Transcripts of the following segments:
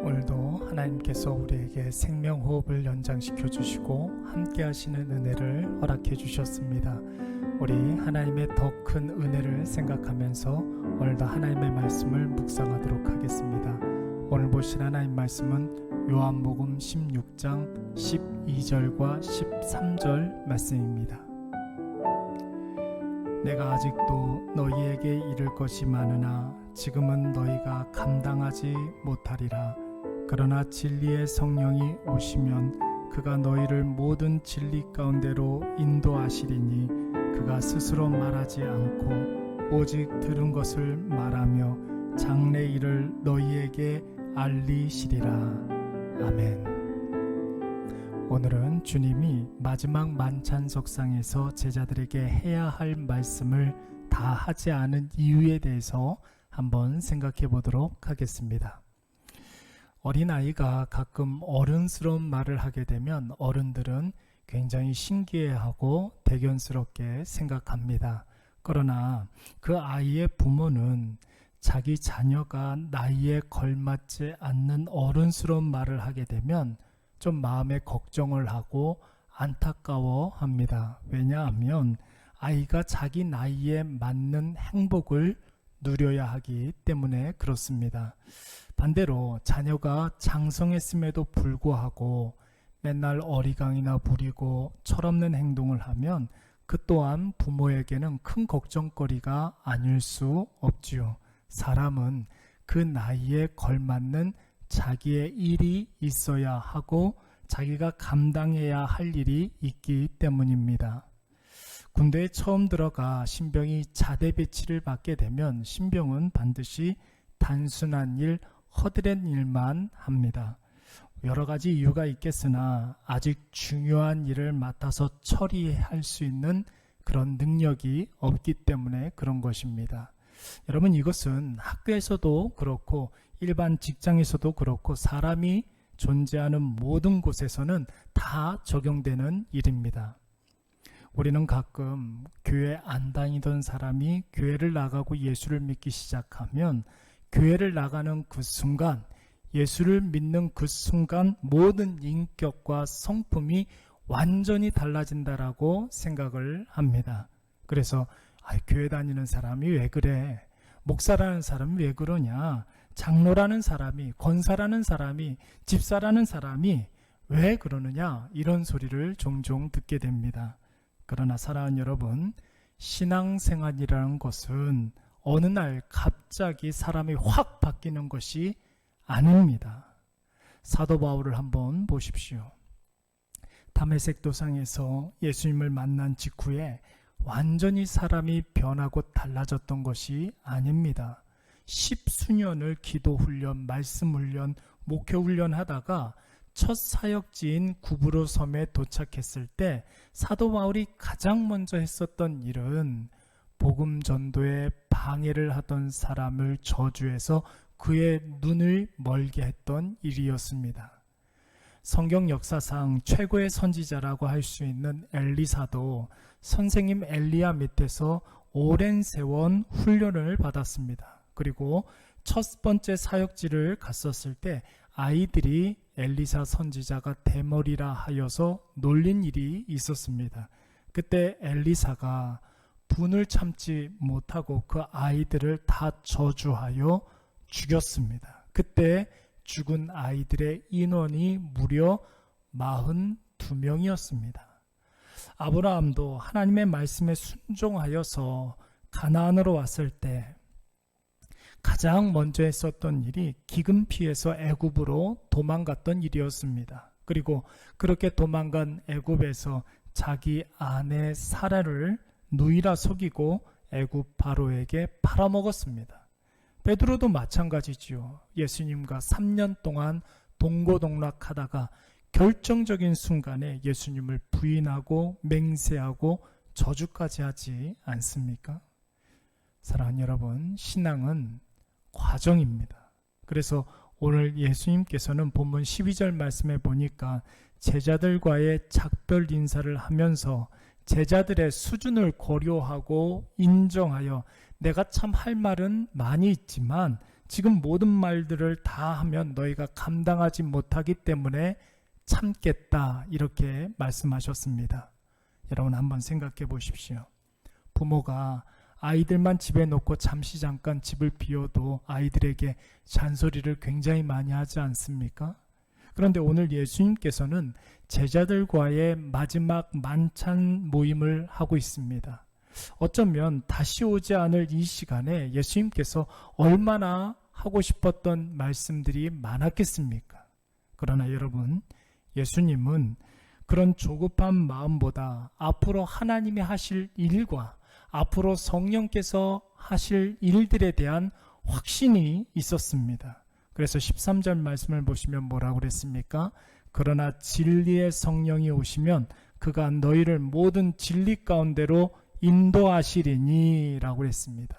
오늘도 하나님께서 우리에게 생명호흡을 연장시켜 주시고 함께 하시는 은혜를 허락해 주셨습니다. 우리 하나님의 더 큰 은혜를 생각하면서 오늘도 하나님의 말씀을 묵상하도록 하겠습니다. 오늘 보실 하나님 말씀은 요한복음 16장 12절과 13절 말씀입니다. 내가 아직도 너희에게 이를 것이 많으나 지금은 너희가 감당하지 못하리라. 그러나 진리의 성령이 오시면 그가 너희를 모든 진리 가운데로 인도하시리니 그가 스스로 말하지 않고 오직 들은 것을 말하며 장래 일을 너희에게 알리시리라. 아멘. 오늘은 주님이 마지막 만찬석상에서 제자들에게 해야 할 말씀을 다 하지 않은 이유에 대해서 한번 생각해 보도록 하겠습니다. 어린아이가 가끔 어른스러운 말을 하게 되면 어른들은 굉장히 신기해하고 대견스럽게 생각합니다. 그러나 그 아이의 부모는 자기 자녀가 나이에 걸맞지 않는 어른스러운 말을 하게 되면 좀 마음에 걱정을 하고 안타까워합니다. 왜냐하면 아이가 자기 나이에 맞는 행복을 누려야 하기 때문에 그렇습니다. 반대로 자녀가 장성했음에도 불구하고 맨날 어리광이나 부리고 철없는 행동을 하면 그 또한 부모에게는 큰 걱정거리가 아닐 수 없지요. 사람은 그 나이에 걸맞는 자기의 일이 있어야 하고 자기가 감당해야 할 일이 있기 때문입니다. 군대에 처음 들어가 신병이 자대 배치를 받게 되면 신병은 반드시 단순한 일, 허드렛 일만 합니다. 여러 가지 이유가 있겠으나 아직 중요한 일을 맡아서 처리할 수 있는 그런 능력이 없기 때문에 그런 것입니다. 여러분, 이것은 학교에서도 그렇고 일반 직장에서도 그렇고 사람이 존재하는 모든 곳에서는 다 적용되는 일입니다. 우리는 가끔 교회 안 다니던 사람이 교회를 나가고 예수를 믿기 시작하면 교회를 나가는 그 순간, 예수를 믿는 그 순간 모든 인격과 성품이 완전히 달라진다라고 생각을 합니다. 그래서 교회 다니는 사람이 왜 그래? 목사라는 사람이 왜 그러냐? 장로라는 사람이, 권사라는 사람이, 집사라는 사람이 왜 그러느냐? 이런 소리를 종종 듣게 됩니다. 그러나 사랑하는 여러분, 신앙생활이라는 것은 어느 날 갑자기 사람이 확 바뀌는 것이 아닙니다. 사도 바울을 한번 보십시오. 다메섹 도상에서 예수님을 만난 직후에 완전히 사람이 변하고 달라졌던 것이 아닙니다. 10수년을 기도훈련, 말씀훈련, 목회훈련 하다가 첫 사역지인 구브로 섬에 도착했을 때 사도 바울이 가장 먼저 했었던 일은 복음 전도에 방해를 하던 사람을 저주해서 그의 눈을 멀게 했던 일이었습니다. 성경 역사상 최고의 선지자라고 할 수 있는 엘리사도 선생님 엘리야 밑에서 오랜 세월 훈련을 받았습니다. 그리고 첫 번째 사역지를 갔었을 때 아이들이 엘리사 선지자가 대머리라 하여서 놀린 일이 있었습니다. 그때 엘리사가 분을 참지 못하고 그 아이들을 다 저주하여 죽였습니다. 그때 죽은 아이들의 인원이 무려 42명이었습니다. 아브라함도 하나님의 말씀에 순종하여서 가나안으로 왔을 때 가장 먼저 했었던 일이 기근 피해서 애굽으로 도망갔던 일이었습니다. 그리고 그렇게 도망간 애굽에서 자기 아내 사라를 누이라 속이고 애굽 바로에게 팔아먹었습니다. 베드로도 마찬가지지요. 예수님과 3년 동안 동고동락하다가 결정적인 순간에 예수님을 부인하고 맹세하고 저주까지 하지 않습니까? 사랑하는 여러분, 신앙은 과정입니다. 그래서 오늘 예수님께서는 본문 12절 말씀에 보니까 제자들과의 작별 인사를 하면서 제자들의 수준을 고려하고 인정하여 내가 참 할 말은 많이 있지만 지금 모든 말들을 다 하면 너희가 감당하지 못하기 때문에 참겠다, 이렇게 말씀하셨습니다. 여러분 한번 생각해 보십시오. 부모가 아이들만 집에 놓고 잠시 잠깐 집을 비워도 아이들에게 잔소리를 굉장히 많이 하지 않습니까? 그런데 오늘 예수님께서는 제자들과의 마지막 만찬 모임을 하고 있습니다. 어쩌면 다시 오지 않을 이 시간에 예수님께서 얼마나 하고 싶었던 말씀들이 많았겠습니까? 그러나 여러분, 예수님은 그런 조급한 마음보다 앞으로 하나님이 하실 일과 앞으로 성령께서 하실 일들에 대한 확신이 있었습니다. 그래서 13절 말씀을 보시면 뭐라고 그랬습니까? 그러나 진리의 성령이 오시면 그가 너희를 모든 진리 가운데로 인도하시리니 라고 했습니다.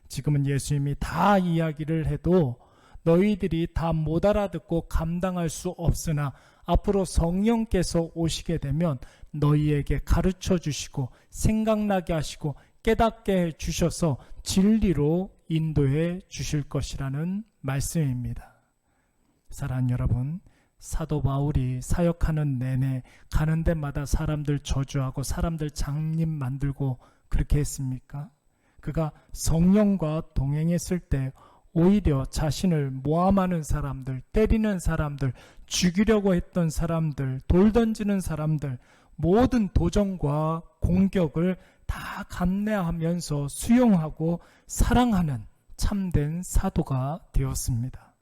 지금은 예수님이 다 이야기를 해도 너희들이 다 못 알아듣고 감당할 수 없으나 앞으로 성령께서 오시게 되면 너희에게 가르쳐 주시고 생각나게 하시고 깨닫게 해 주셔서 진리로 인도해 주실 것이라는 말씀입니다. 사랑하는 여러분, 사도 바울이 사역하는 내내 가는 데마다 사람들 저주하고 사람들 장님 만들고 그렇게 했습니까? 그가 성령과 동행했을 때 오히려 자신을 모함하는 사람들, 때리는 사람들, 죽이려고 했던 사람들, 돌 던지는 사람들, 모든 도전과 공격을 다 감내하면서 수용하고 사랑하는 참된 사도가 되었습니다.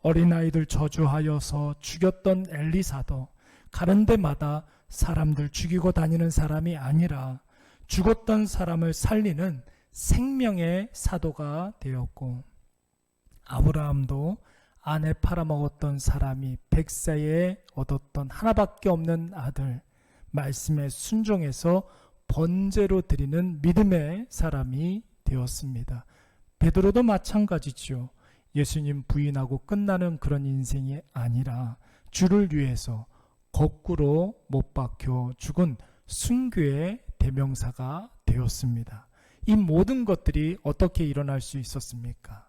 어린아이들 저주하여서 죽였던 엘리사도 가는 데마다 사람들 죽이고 다니는 사람이 아니라 죽었던 사람을 살리는 생명의 사도가 되었고, 아브라함도 아내 팔아먹었던 사람이 100세에 얻었던 하나밖에 없는 아들, 말씀에 순종해서 번제로 드리는 믿음의 사람이 되었습니다. 베드로도 마찬가지죠. 예수님 부인하고 끝나는 그런 인생이 아니라 주를 위해서 거꾸로 못 박혀 죽은 순교의 대명사가 되었습니다. 이 모든 것들이 어떻게 일어날 수 있었습니까?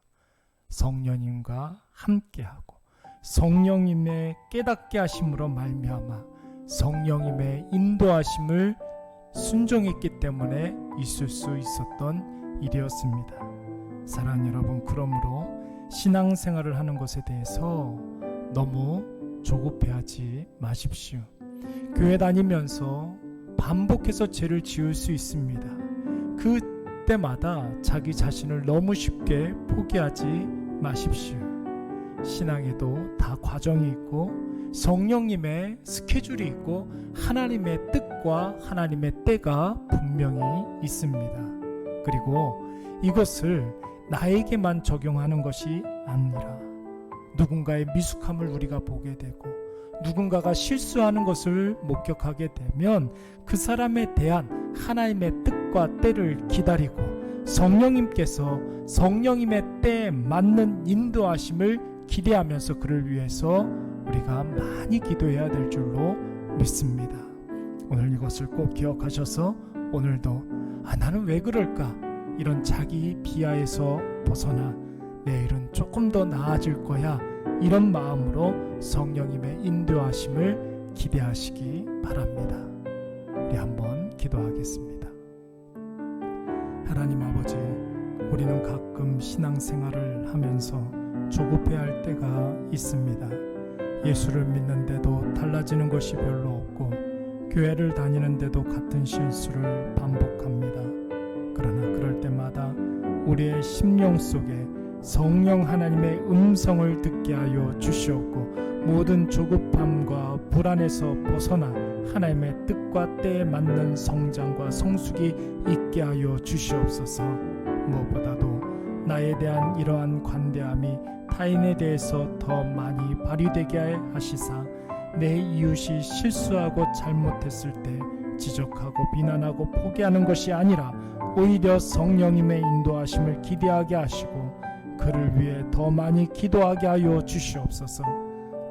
성령님과 함께하고 성령님의 깨닫게 하심으로 말미암아 성령님의 인도하심을 순종했기 때문에 있을 수 있었던 일이었습니다. 사랑하는 여러분, 그러므로 신앙생활을 하는 것에 대해서 너무 조급해하지 마십시오. 교회 다니면서 반복해서 죄를 지을 수 있습니다. 그때마다 자기 자신을 너무 쉽게 포기하지 마십시오. 신앙에도 다 과정이 있고 성령님의 스케줄이 있고 하나님의 뜻과 하나님의 때가 분명히 있습니다. 그리고 이것을 나에게만 적용하는 것이 아니라 누군가의 미숙함을 우리가 보게 되고 누군가가 실수하는 것을 목격하게 되면 그 사람에 대한 하나님의 뜻과 때를 기다리고 성령님께서 성령님의 때에 맞는 인도하심을 기대하면서 그를 위해서 우리가 많이 기도해야 될 줄로 믿습니다. 오늘 이것을 꼭 기억하셔서 오늘도 나는 왜 그럴까? 이런 자기 비하에서 벗어나 내일은 조금 더 나아질 거야, 이런 마음으로 성령님의 인도하심을 기대하시기 바랍니다. 우리 한번 기도하겠습니다. 하나님 아버지, 우리는 가끔 신앙생활을 하면서 조급해할 때가 있습니다. 예수를 믿는데도 달라지는 것이 별로 없고 교회를 다니는데도 같은 실수를 반복합니다. 그러나 그럴 때마다 우리의 심령 속에 성령 하나님의 음성을 듣게 하여 주시옵고 모든 조급함과 불안에서 벗어나 하나님의 뜻과 때에 맞는 성장과 성숙이 있게 하여 주시옵소서. 무엇보다도 나에 대한 이러한 관대함이 타인에 대해서 더 많이 발휘되게 하시사 내 이웃이 실수하고 잘못했을 때 지적하고 비난하고 포기하는 것이 아니라 오히려 성령님의 인도하심을 기대하게 하시고 그를 위해 더 많이 기도하게 하여 주시옵소서.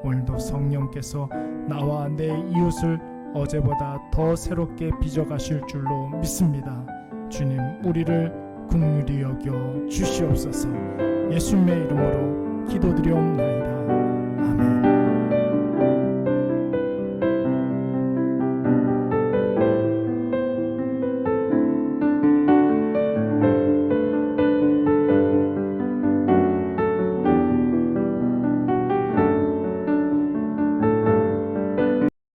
오늘도 성령께서 나와 내 이웃을 어제보다 더 새롭게 빚어가실 줄로 믿습니다. 주님, 우리를 긍휼히 여겨 주시옵소서. 예수님의 이름으로 기도드리옵나이다.